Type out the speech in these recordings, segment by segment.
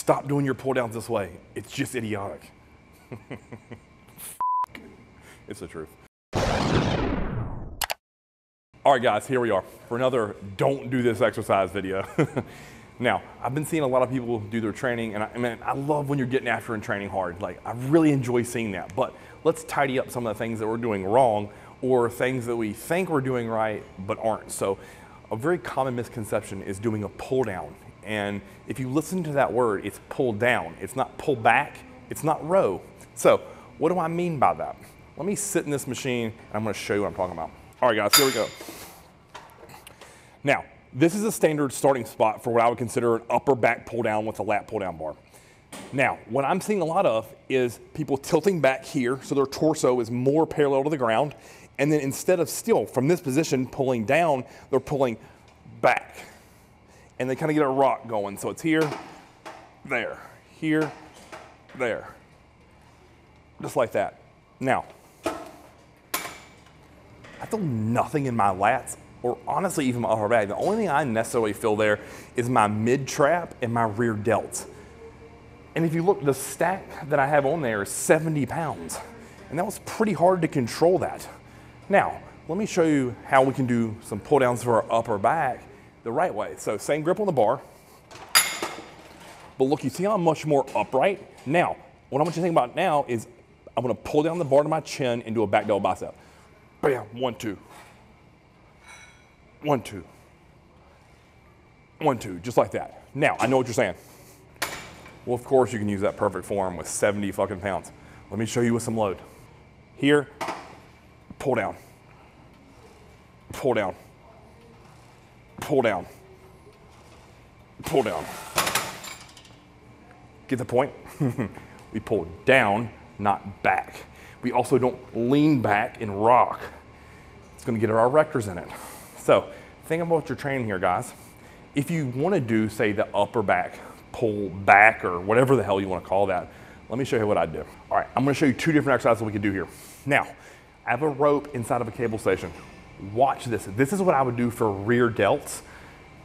Stop doing your pull downs this way. It's just idiotic. It's the truth. All right, guys, here we are for another don't do this exercise video. Now, I've been seeing a lot of people do their training, and I love when you're getting after and training hard. Like, I really enjoy seeing that, but let's tidy up some of the things that we're doing wrong or things that we think we're doing right but aren't. So a very common misconception is doing a pull down. And if you listen to that word, it's pull down. It's not pull back, it's not row. So what do I mean by that? Let me sit in this machine and I'm gonna show you what I'm talking about. All right, guys, here we go. Now, this is a standard starting spot for what I would consider an upper back pull down with a lat pull down bar. Now, what I'm seeing a lot of is people tilting back here so their torso is more parallel to the ground, and then instead of still from this position pulling down, they're pulling back. And they kind of get a rock going. So it's here, there, just like that. Now, I feel nothing in my lats, or honestly even my upper back. The only thing I necessarily feel there is my mid trap and my rear delts. And if you look, the stack that I have on there is 70 pounds. And that was pretty hard to control that. Now, let me show you how we can do some pull downs for our upper back the right way. So same grip on the bar, but look, you see how I'm much more upright? Now, what I want you to think about now is I'm gonna pull down the bar to my chin and do a back double bicep. Bam, 1, 2. 1, 2. 1, 2, just like that. Now, I know what you're saying. Well, of course you can use that perfect form with 70 fucking pounds. Let me show you with some load. Here, pull down, pull down, pull down, pull down. Get the point? We pull down, not back. We also don't lean back and rock. It's gonna get our rectors in it. So think about your training here, guys. If you wanna do, say, the upper back, pull back, or whatever the hell you wanna call that, let me show you what I do. All right, I'm gonna show you 2 different exercises we can do here. Now, I have a rope inside of a cable station. Watch this. This is what I would do for rear delts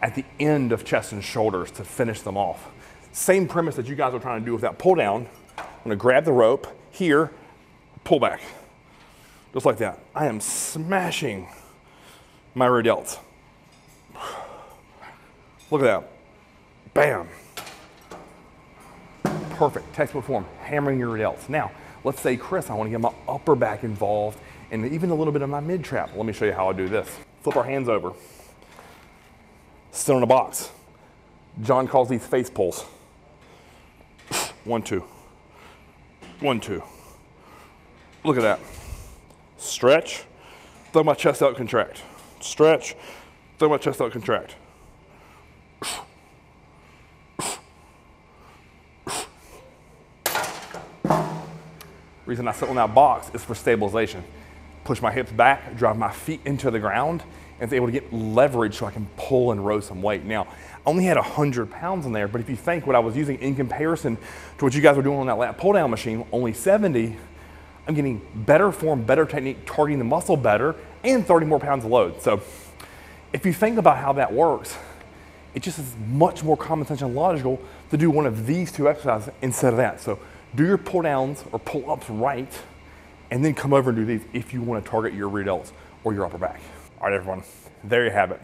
at the end of chest and shoulders to finish them off. Same premise that you guys are trying to do with that pull down. I'm gonna grab the rope here, pull back, just like that. I am smashing my rear delts. Look at that, bam. Perfect, textbook form, hammering your rear delts. Now, let's say, Chris, I wanna get my upper back involved and even a little bit of my mid trap. Let me show you how I do this. Flip our hands over, sit on a box. John calls these face pulls. 1, 2, 1, 2. Look at that. Stretch, throw my chest out, contract. Stretch, throw my chest out, contract. Reason I sit on that box is for stabilization. Push my hips back, drive my feet into the ground, and it's able to get leverage so I can pull and row some weight. Now, I only had 100 pounds in there, but if you think what I was using in comparison to what you guys were doing on that lat pull down machine, only 70, I'm getting better form, better technique, targeting the muscle better, and 30 more pounds of load. So if you think about how that works, it just is much more common sense and logical to do one of these 2 exercises instead of that. So do your pull downs or pull ups right, and then come over and do these if you want to target your rear delts or your upper back. All right, everyone, there you have it.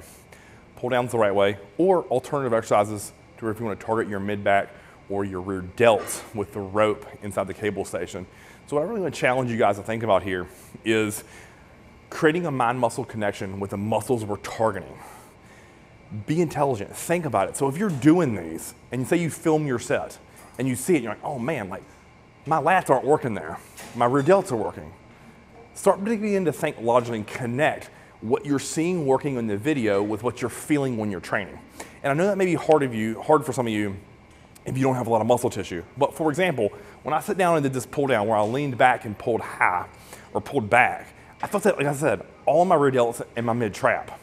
Pull downs the right way, or alternative exercises to where if you want to target your mid back or your rear delts with the rope inside the cable station. So what I really want to challenge you guys to think about here is creating a mind-muscle connection with the muscles we're targeting. Be intelligent, think about it. So if you're doing these and you say you film your set and you see it, you're like, oh man, like my lats aren't working there. My rear delts are working. Start beginning to think logically and connect what you're seeing working in the video with what you're feeling when you're training. And I know that may be hard for some of you if you don't have a lot of muscle tissue. But for example, when I sat down and did this pull down where I leaned back and pulled high or pulled back, I felt that, like I said, all of my rear delts and my mid trap.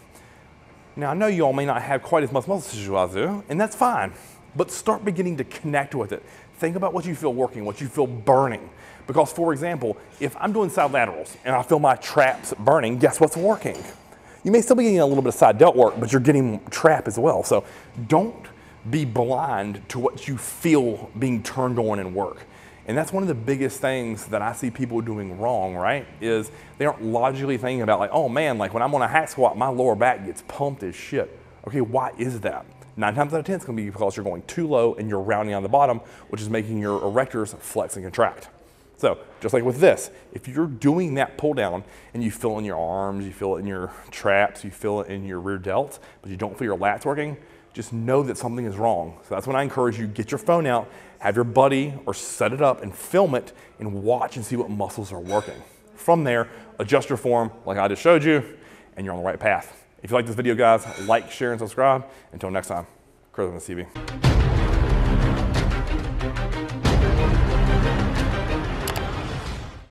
Now I know you all may not have quite as much muscle tissue as I do, and that's fine, but start beginning to connect with it. Think about what you feel working, what you feel burning. Because for example, if I'm doing side laterals and I feel my traps burning, guess what's working? You may still be getting a little bit of side delt work, but you're getting trap as well. So don't be blind to what you feel being turned on in work. And that's one of the biggest things that I see people doing wrong, right? Is they aren't logically thinking about like, oh man, like when I'm on a hack squat, my lower back gets pumped as shit. Okay, why is that? 9 times out of 10, it's gonna be because you're going too low and you're rounding on the bottom, which is making your erectors flex and contract. So just like with this, if you're doing that pull down and you feel it in your arms, you feel it in your traps, you feel it in your rear delts, but you don't feel your lats working, just know that something is wrong. So that's when I encourage you, get your phone out, have your buddy or set it up and film it and watch and see what muscles are working. From there, adjust your form like I just showed you, and you're on the right path. If you like this video, guys, like, share, and subscribe. Until next time, Chris on the CB.